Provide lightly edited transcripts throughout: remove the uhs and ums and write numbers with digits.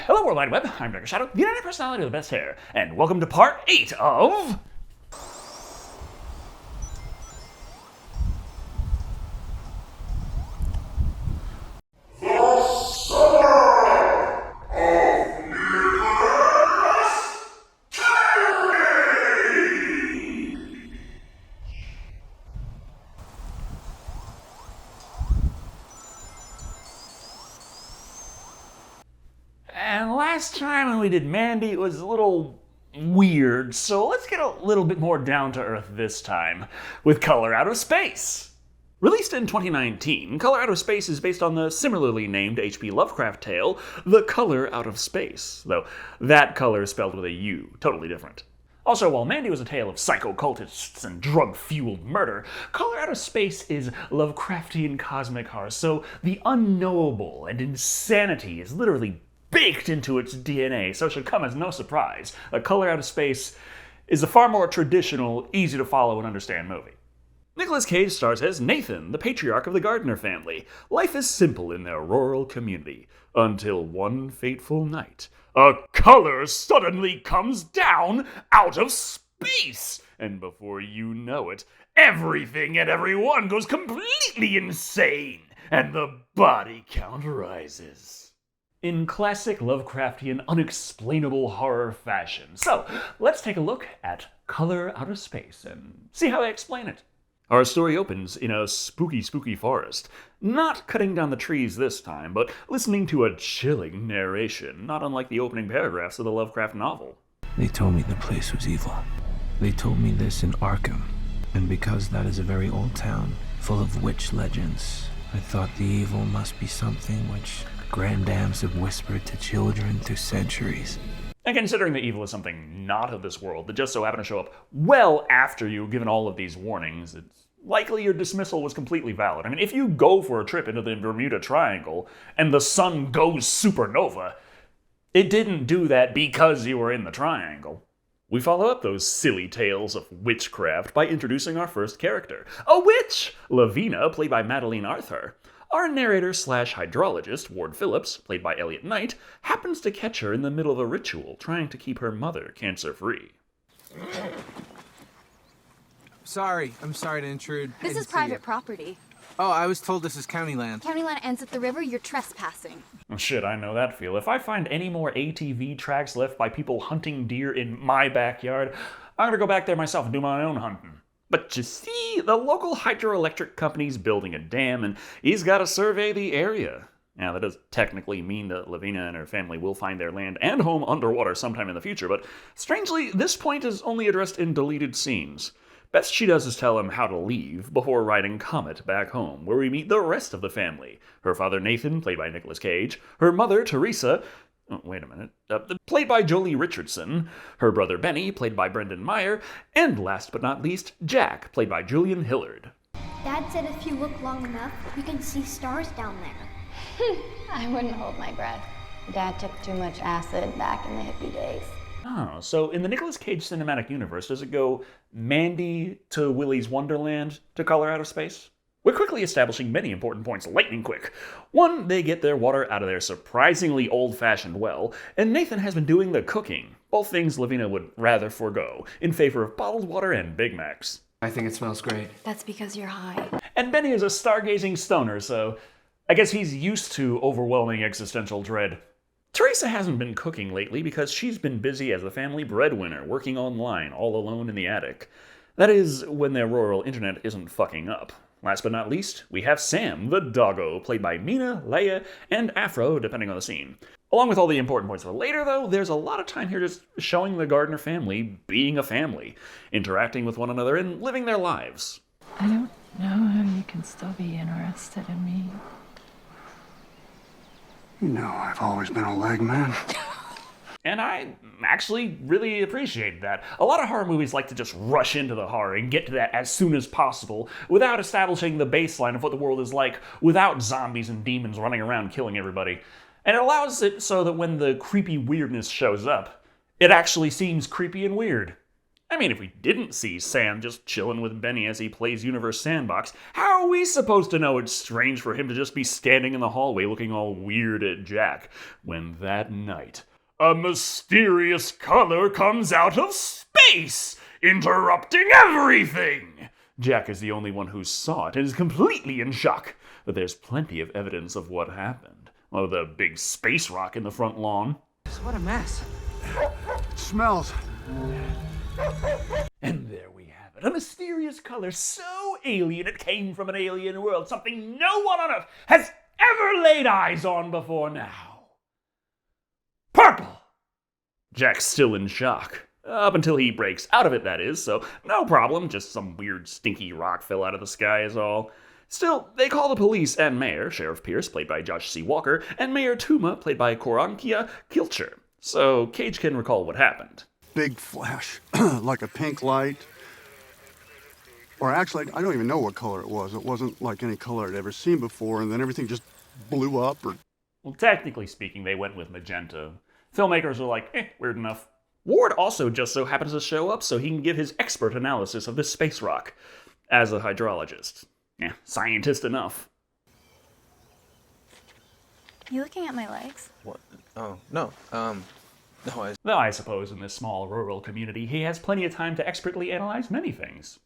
Hello World Wide Web, I'm Dr. Shado, the internet personality with the best hair, and welcome to part 8 of... And last time when we did Mandy, it was a little weird, so let's get a little bit more down to earth this time, with Color Out of Space. Released in 2019, Color Out of Space is based on the similarly named H.P. Lovecraft tale, The Color Out of Space, though that color is spelled with a U, totally different. Also, while Mandy was a tale of psycho-cultists and drug-fueled murder, Color Out of Space is Lovecraftian cosmic horror, so the unknowable and insanity is literally baked into its DNA, so it should come as no surprise. A Color Out of Space is a far more traditional, easy-to-follow and understand movie. Nicolas Cage stars as Nathan, the patriarch of the Gardner family. Life is simple in their rural community, until one fateful night, a color suddenly comes down out of space, and before you know it, everything and everyone goes completely insane, and the body count rises. In classic Lovecraftian unexplainable horror fashion. So, let's take a look at Color Out of Space and see how they explain it. Our story opens in a spooky forest. Not cutting down the trees this time, but listening to a chilling narration, not unlike the opening paragraphs of the Lovecraft novel. They told me the place was evil. They told me this in Arkham, and because that is a very old town, full of witch legends, I thought the evil must be something which grandams have whispered to children through centuries. And considering the evil is something not of this world that just so happened to show up well after you've given all of these warnings, it's likely your dismissal was completely valid. I mean, if you go for a trip into the Bermuda Triangle and the sun goes supernova, it didn't do that because you were in the triangle. We follow up those silly tales of witchcraft by introducing our first character, a witch, Lavina, played by Madeline Arthur. Our narrator/hydrologist, Ward Phillips, played by Elliot Knight, happens to catch her in the middle of a ritual trying to keep her mother cancer-free. I'm sorry to intrude. This is private property. Oh, I was told this is county land. County land ends at the river, you're trespassing. Oh, shit, I know that feel. If I find any more ATV tracks left by people hunting deer in my backyard, I'm gonna go back there myself and do my own hunting. But you see, the local hydroelectric company's building a dam, and he's got to survey the area. Now, that does technically mean that Lavina and her family will find their land and home underwater sometime in the future, but strangely, this point is only addressed in deleted scenes. Best she does is tell him how to leave before riding Comet back home, where we meet the rest of the family. Her father Nathan, played by Nicolas Cage, her mother Teresa, played by Jolie Richardson, her brother Benny, played by Brendan Meyer, and last but not least, Jack, played by Julian Hillard. Dad said if you look long enough, you can see stars down there. I wouldn't hold my breath. Dad took too much acid back in the hippie days. Oh, so in the Nicolas Cage cinematic universe, does it go Mandy to Willy's Wonderland to Color Out of Space? We're quickly establishing many important points lightning quick. One, they get their water out of their surprisingly old-fashioned well, and Nathan has been doing the cooking, both things Lavina would rather forego, in favor of bottled water and Big Macs. I think it smells great. That's because you're high. And Benny is a stargazing stoner, so I guess he's used to overwhelming existential dread. Teresa hasn't been cooking lately because she's been busy as the family breadwinner, working online, all alone in the attic. That is, when their rural internet isn't fucking up. Last but not least, we have Sam, the doggo, played by Mina, Leia, and Afro, depending on the scene. Along with all the important points for later, though, there's a lot of time here just showing the Gardner family being a family, interacting with one another, and living their lives. I don't know how you can still be interested in me. You know, I've always been a leg man. And I actually really appreciate that. A lot of horror movies like to just rush into the horror and get to that as soon as possible, without establishing the baseline of what the world is like, without zombies and demons running around killing everybody. And it allows it so that when the creepy weirdness shows up, it actually seems creepy and weird. I mean, if we didn't see Sam just chilling with Benny as he plays Universe Sandbox, how are we supposed to know it's strange for him to just be standing in the hallway looking all weird at Jack, when that night, a mysterious color comes out of space, interrupting everything? Jack is the only one who saw it and is completely in shock, but there's plenty of evidence of what happened. Oh, the big space rock in the front lawn. What a mess. It smells. And there we have it, a mysterious color so alien it came from an alien world, something no one on Earth has ever laid eyes on before now. Purple! Jack's still in shock. Up until he breaks out of it, that is, so no problem, just some weird stinky rock fell out of the sky is all. Still, they call the police and Mayor, Sheriff Pierce, played by Josh C. Walker, and Mayor Tuma, played by Korankia Kilcher, so Cage can recall what happened. Big flash, like a pink light. Or actually, I don't even know what color it was. It wasn't like any color I'd ever seen before, and then everything just blew up. Well, technically speaking, they went with magenta. Filmmakers were like, weird enough. Ward also just so happens to show up so he can give his expert analysis of this space rock. As a hydrologist. Scientist enough. You looking at my legs? What? Oh, no. No, Though I suppose in this small rural community, he has plenty of time to expertly analyze many things.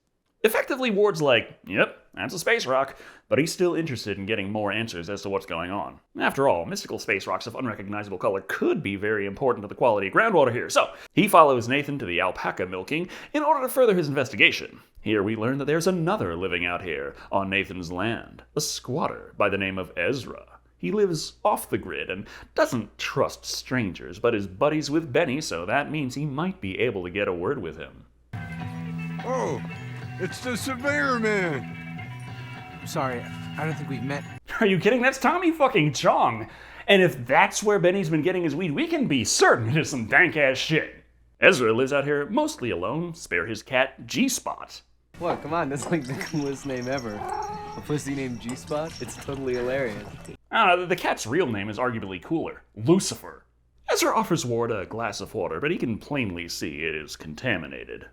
Effectively, Ward's like, yep, that's a space rock, but he's still interested in getting more answers as to what's going on. After all, mystical space rocks of unrecognizable color could be very important to the quality of groundwater here, so he follows Nathan to the alpaca milking in order to further his investigation. Here we learn that there's another living out here on Nathan's land, a squatter by the name of Ezra. He lives off the grid and doesn't trust strangers, but is buddies with Benny, so that means he might be able to get a word with him. Oh, it's the Surveyor Man. I'm sorry. I don't think we've met. Are you kidding? That's Tommy fucking Chong. And if that's where Benny's been getting his weed, we can be certain it is some dank-ass shit. Ezra lives out here mostly alone, spare his cat G-Spot. What? Come on, that's like the coolest name ever. A pussy named G-Spot? It's totally hilarious. I don't know, the cat's real name is arguably cooler. Lucifer. Ezra offers Ward a glass of water, but he can plainly see it is contaminated.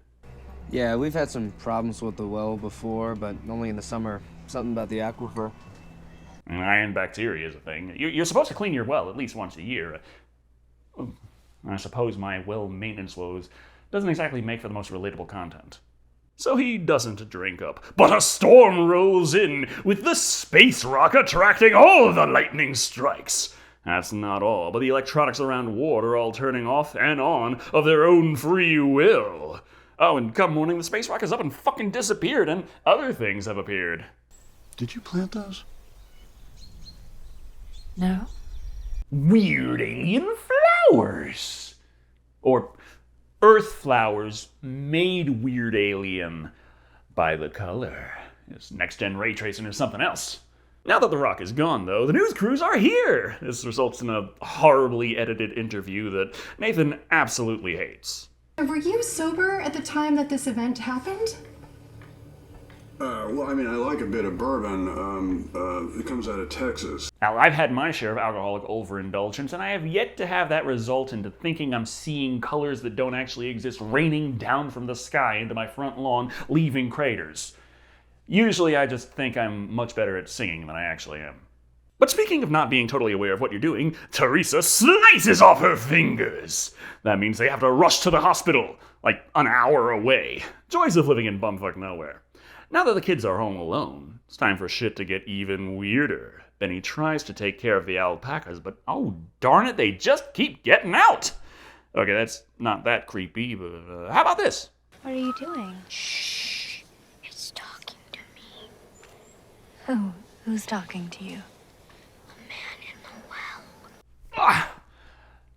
Yeah, we've had some problems with the well before, but only in the summer. Something about the aquifer. And iron bacteria is a thing. You're supposed to clean your well at least once a year. I suppose my well maintenance woes doesn't exactly make for the most relatable content. So he doesn't drink up. But a storm rolls in, with the space rock attracting all the lightning strikes. That's not all, but the electronics around Ward are all turning off and on of their own free will. Oh, and come morning, the space rock is up and fucking disappeared, and other things have appeared. Did you plant those? No? Weird alien flowers. Or earth flowers made weird alien by the color. This next-gen ray tracing or something else. Now that the rock is gone, though, the news crews are here. This results in a horribly edited interview that Nathan absolutely hates. Were you sober at the time that this event happened? Well, I mean, I like a bit of bourbon. It comes out of Texas. Now, I've had my share of alcoholic overindulgence, and I have yet to have that result into thinking I'm seeing colors that don't actually exist raining down from the sky into my front lawn, leaving craters. Usually I just think I'm much better at singing than I actually am. But speaking of not being totally aware of what you're doing, Teresa slices off her fingers. That means they have to rush to the hospital, like an hour away. Joys of living in bumfuck nowhere. Now that the kids are home alone, it's time for shit to get even weirder. Benny tries to take care of the alpacas, but oh darn it, they just keep getting out! Okay, that's not that creepy, but how about this? What are you doing? Shh. It's talking to me. Who's talking to you? A man in the well. Ah,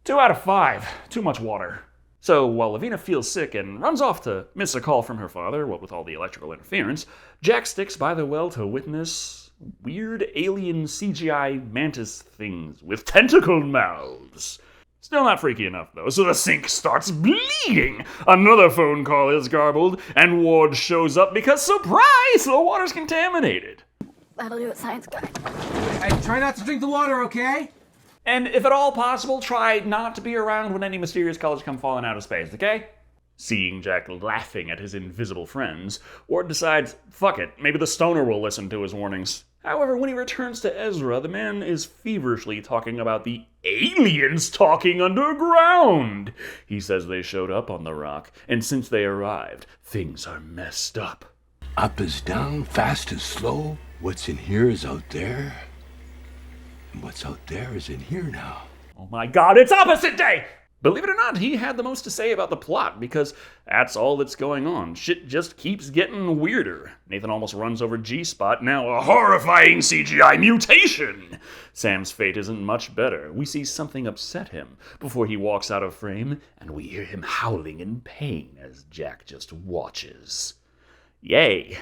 2 out of 5. Too much water. So while Lavina feels sick and runs off to miss a call from her father, what with all the electrical interference, Jack sticks by the well to witness weird alien CGI mantis things with tentacle mouths. Still not freaky enough, though, so the sink starts bleeding. Another phone call is garbled, and Ward shows up because, surprise, the water's contaminated. That'll do it, science guy. Hey, try not to drink the water, okay? And if at all possible, try not to be around when any mysterious colors come falling out of space, okay? Seeing Jack laughing at his invisible friends, Ward decides, fuck it, maybe the stoner will listen to his warnings. However, when he returns to Ezra, the man is feverishly talking about the aliens talking underground. He says they showed up on the rock, and since they arrived, things are messed up. Up is down, fast is slow. What's in here is out there. And what's out there is in here now. Oh my god, it's opposite day! Believe it or not, he had the most to say about the plot, because that's all that's going on. Shit just keeps getting weirder. Nathan almost runs over G-Spot, now a horrifying CGI mutation! Sam's fate isn't much better. We see something upset him before he walks out of frame, and we hear him howling in pain as Jack just watches. Yay!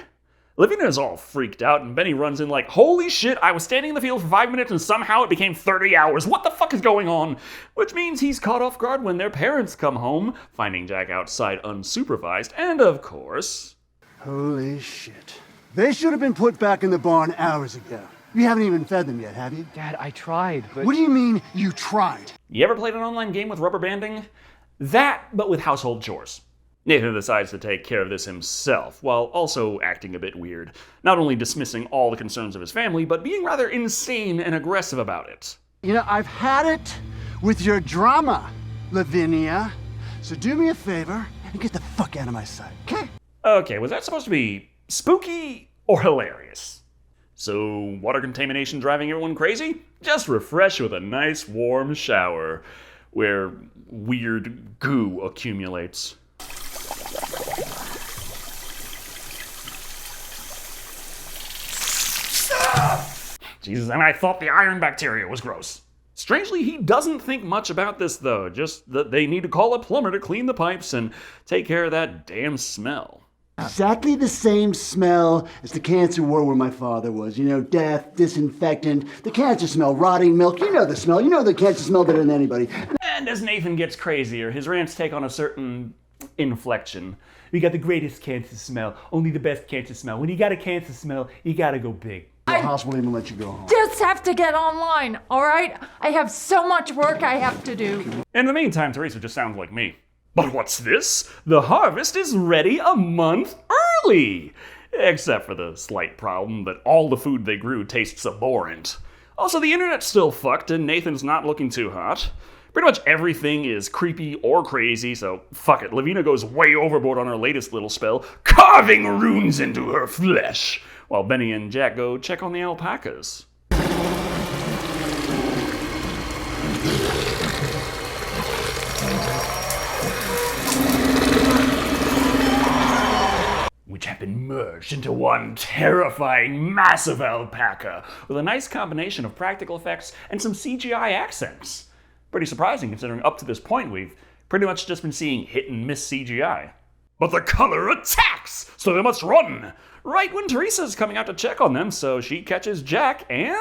Lavina's all freaked out, and Benny runs in like, holy shit, I was standing in the field for 5 minutes and somehow it became 30 hours. What the fuck is going on? Which means he's caught off guard when their parents come home, finding Jack outside unsupervised, and of course... Holy shit. They should have been put back in the barn hours ago. You haven't even fed them yet, have you? Dad, I tried, but... What do you mean, you tried? You ever played an online game with rubber banding? That, but with household chores. Nathan decides to take care of this himself, while also acting a bit weird, not only dismissing all the concerns of his family, but being rather insane and aggressive about it. You know, I've had it with your drama, Lavinia. So do me a favor and get the fuck out of my sight, okay? Okay, was that supposed to be spooky or hilarious? So, water contamination driving everyone crazy? Just refresh with a nice warm shower, where weird goo accumulates. Jesus, and I thought the iron bacteria was gross. Strangely, he doesn't think much about this, though, just that they need to call a plumber to clean the pipes and take care of that damn smell. Exactly the same smell as the cancer ward where my father was. You know, death, disinfectant, the cancer smell, rotting milk. You know the smell. You know the cancer smell better than anybody. And as Nathan gets crazier, his rants take on a certain inflection. We got the greatest cancer smell, only the best cancer smell. When you got a cancer smell, you gotta go big. The hospital even let you go home. Just have to get online, all right? I have so much work I have to do. In the meantime, Teresa just sounds like me. But what's this? The harvest is ready a month early! Except for the slight problem that all the food they grew tastes abhorrent. Also, the internet's still fucked and Nathan's not looking too hot. Pretty much everything is creepy or crazy, so fuck it. Lavina goes way overboard on her latest little spell, carving runes into her flesh, while Benny and Jack go check on the alpacas. Which have been merged into one terrifying, massive alpaca, with a nice combination of practical effects and some CGI accents. Pretty surprising considering up to this point we've pretty much just been seeing hit and miss CGI. But the color attacks, so they must run! Right when Teresa's coming out to check on them, so she catches Jack and...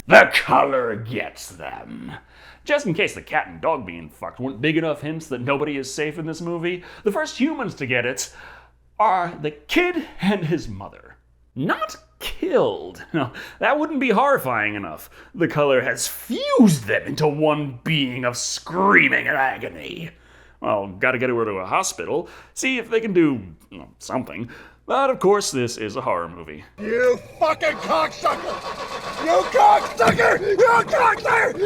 the color gets them. Just in case the cat and dog being fucked weren't big enough hints that nobody is safe in this movie, the first humans to get it are the kid and his mother. Not killed. No, that wouldn't be horrifying enough. The color has fused them into one being of screaming agony. Well, gotta get her to a hospital, see if they can do something. But of course, this is a horror movie. You fucking cocksucker! You cocksucker! You cocksucker!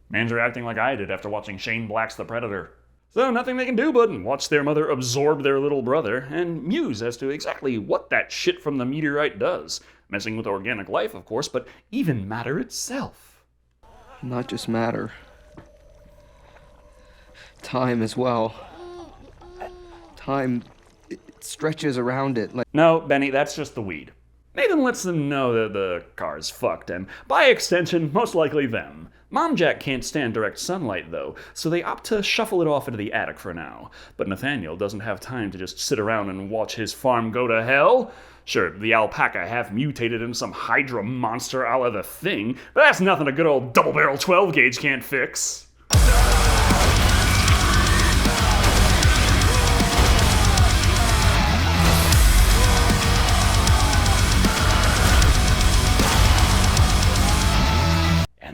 Man's reacting like I did after watching Shane Black's The Predator. So nothing they can do but watch their mother absorb their little brother and muse as to exactly what that shit from the meteorite does. Messing with organic life, of course, but even matter itself. Not just matter. Time as well. Time, it stretches around it like... No, Benny, that's just the weed. Nathan lets them know that the car's fucked, and by extension, most likely them. Mom Jack can't stand direct sunlight, though, so they opt to shuffle it off into the attic for now. But Nathaniel doesn't have time to just sit around and watch his farm go to hell. Sure, the alpaca half mutated into some Hydra monster a la The Thing, but that's nothing a good old double-barrel 12-gauge can't fix.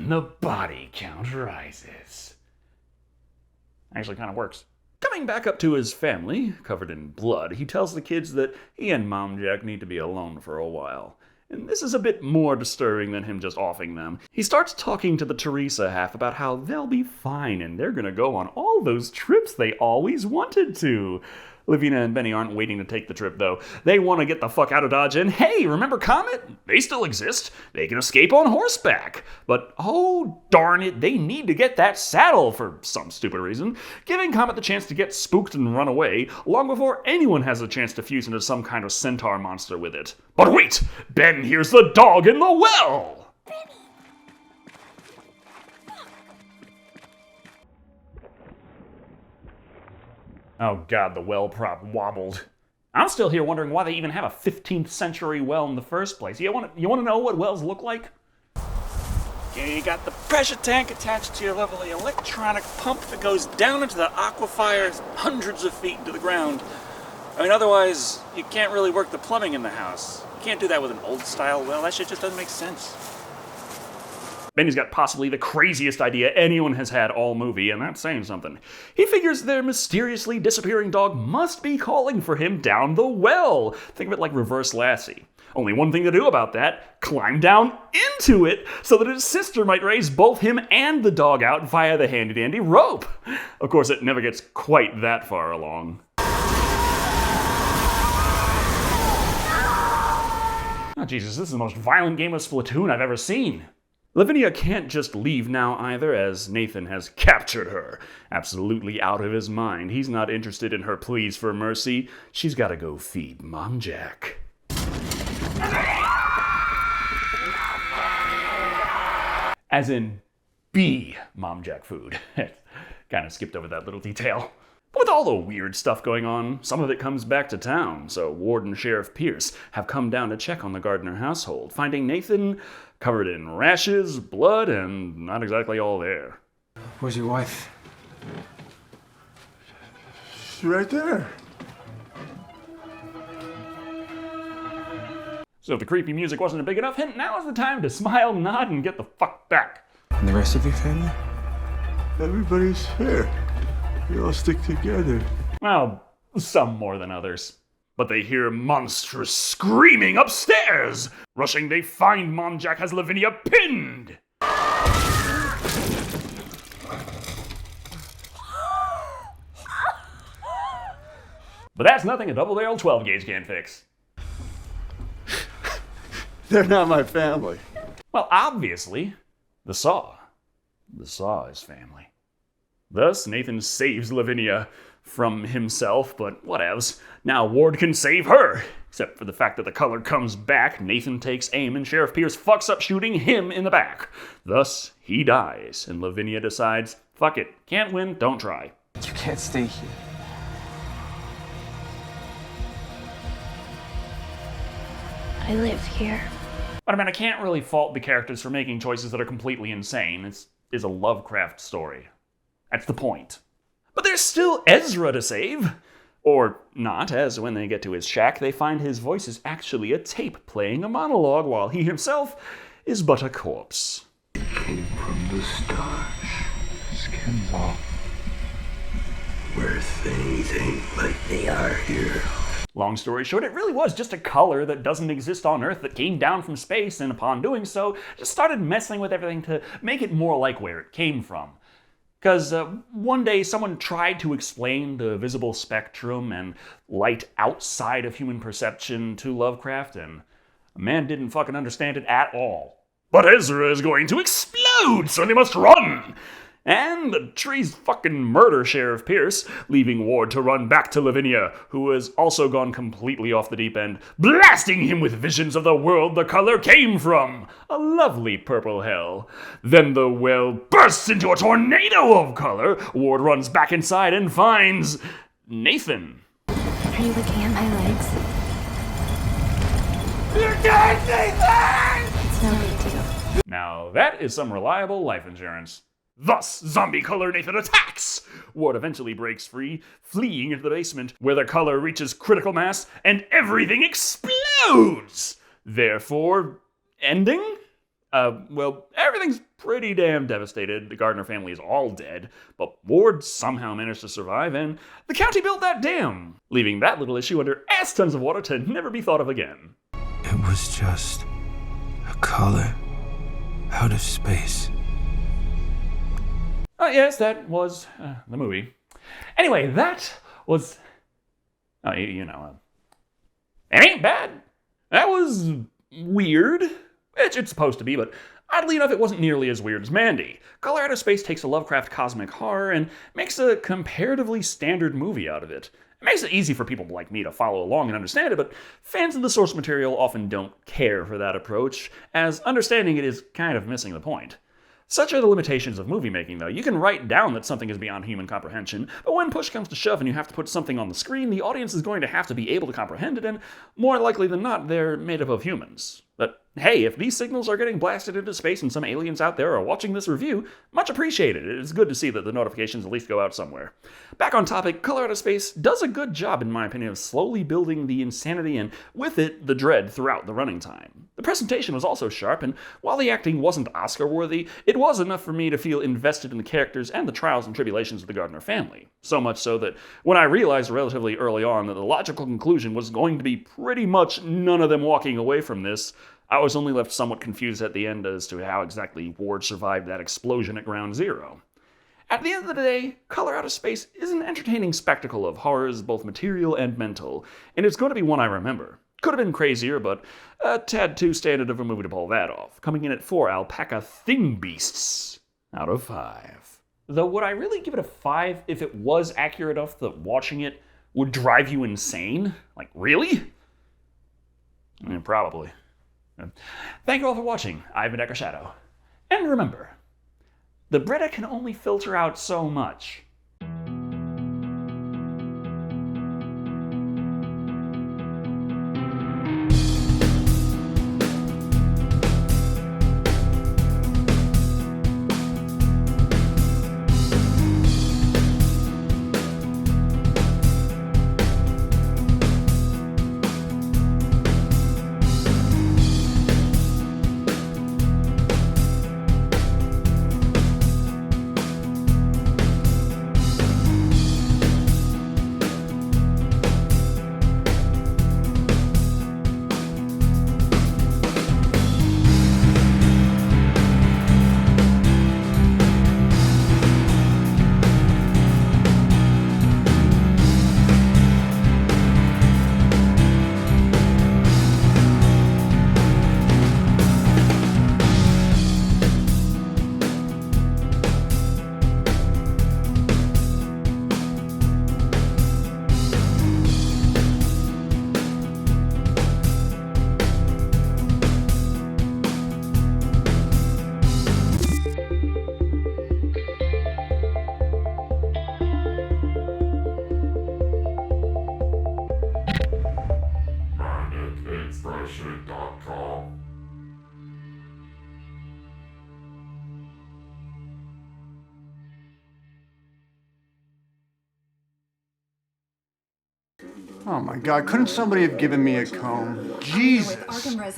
the body count rises. Actually kind of works. Coming back up to his family, covered in blood, he tells the kids that he and Mom Jack need to be alone for a while. And this is a bit more disturbing than him just offing them. He starts talking to the Teresa half about how they'll be fine and they're gonna go on all those trips they always wanted to. Lavina and Benny aren't waiting to take the trip, though. They want to get the fuck out of Dodge, and hey, remember Comet? They still exist. They can escape on horseback. But, oh darn it, they need to get that saddle for some stupid reason, giving Comet the chance to get spooked and run away, long before anyone has a chance to fuse into some kind of centaur monster with it. But wait! Ben hears the dog in the well! Oh god, the well prop wobbled. I'm still here wondering why they even have a 15th century well in the first place. You want to know what wells look like? You got the pressure tank attached to your lovely electronic pump that goes down into the aquifer hundreds of feet into the ground. I mean, otherwise, you can't really work the plumbing in the house. You can't do that with an old-style well. That shit just doesn't make sense. Benny's got possibly the craziest idea anyone has had all movie, and that's saying something. He figures their mysteriously disappearing dog must be calling for him down the well. Think of it like Reverse Lassie. Only one thing to do about that, climb down into it so that his sister might raise both him and the dog out via the handy-dandy rope. Of course, it never gets quite that far along. Oh, Jesus, this is the most violent game of Splatoon I've ever seen. Lavinia can't just leave now either, as Nathan has captured her. Absolutely out of his mind. He's not interested in her pleas for mercy. She's gotta go feed Mom Jack. As in, be Mom Jack food. Kinda skipped over that little detail. But with all the weird stuff going on, some of it comes back to town, so Ward and Sheriff Pierce have come down to check on the Gardner household, finding Nathan covered in rashes, blood, and not exactly all there. Where's your wife? She's right there. So if the creepy music wasn't a big enough hint, now is the time to smile, nod, and get the fuck back. And the rest of your family? Everybody's here. We all stick together. Well, some more than others. But they hear monstrous screaming upstairs. Rushing, they find Mom Jack has Lavinia pinned. But that's nothing a double-barrel 12-gauge can't fix. They're not my family. Well, obviously, the Saw is family. Thus, Nathan saves Lavinia from himself, but whatevs. Now Ward can save her. Except for the fact that the color comes back, Nathan takes aim and Sheriff Pierce fucks up shooting him in the back. Thus, he dies, and Lavinia decides, fuck it, can't win, don't try. You can't stay here. I live here. But I mean, I can't really fault the characters for making choices that are completely insane. It's a Lovecraft story. That's the point. But there's still Ezra to save. Or not, as when they get to his shack, they find his voice is actually a tape playing a monologue while he himself is but a corpse. Came from the stars, skins off. Where things ain't like they are here. Long story short, it really was just a color that doesn't exist on Earth that came down from space, and upon doing so, just started messing with everything to make it more like where it came from. Because one day someone tried to explain the visible spectrum and light outside of human perception to Lovecraft, and a man didn't fucking understand it at all. But Ezra is going to explode, so they must run! And the trees fucking murder Sheriff Pierce, leaving Ward to run back to Lavinia, who has also gone completely off the deep end, blasting him with visions of the world the color came from. A lovely purple hell. Then the well bursts into a tornado of color. Ward runs back inside and finds Nathan. Are you looking at my legs? You're dead, Nathan! It's no big deal. Now that is some reliable life insurance. Thus, zombie color Nathan attacks! Ward eventually breaks free, fleeing into the basement, where the color reaches critical mass, and everything explodes! Therefore, ending? Well, everything's pretty damn devastated. The Gardner family is all dead, but Ward somehow managed to survive, and the county built that dam, leaving that little issue under ass tons of water to never be thought of again. It was just a color out of space. Oh, yes, that was the movie. Anyway, that was... it ain't bad. That was weird. It's supposed to be, but oddly enough, it wasn't nearly as weird as Mandy. Color Out of Space takes a Lovecraft cosmic horror and makes a comparatively standard movie out of it. It makes it easy for people like me to follow along and understand it, but fans of the source material often don't care for that approach, as understanding it is kind of missing the point. Such are the limitations of movie making, though. You can write down that something is beyond human comprehension, but when push comes to shove and you have to put something on the screen, the audience is going to have to be able to comprehend it, and more likely than not, they're made up of humans. But hey, if these signals are getting blasted into space and some aliens out there are watching this review, much appreciated. It's good to see that the notifications at least go out somewhere. Back on topic, Color Out of Space does a good job, in my opinion, of slowly building the insanity and, with it, the dread throughout the running time. The presentation was also sharp, and while the acting wasn't Oscar-worthy, it was enough for me to feel invested in the characters and the trials and tribulations of the Gardner family. So much so that when I realized relatively early on that the logical conclusion was going to be pretty much none of them walking away from this, I was only left somewhat confused at the end as to how exactly Ward survived that explosion at Ground Zero. At the end of the day, Color Out of Space is an entertaining spectacle of horrors, both material and mental, and it's going to be one I remember. Could have been crazier, but a tad too standard of a movie to pull that off, coming in at 4 alpaca thing beasts out of 5. Though would I really give it a 5 if it was accurate enough that watching it would drive you insane? Like, really? Probably. Thank you all for watching. I've been Shado. And remember, the Brita can only filter out so much. Oh my God, couldn't somebody have given me a comb? Jesus.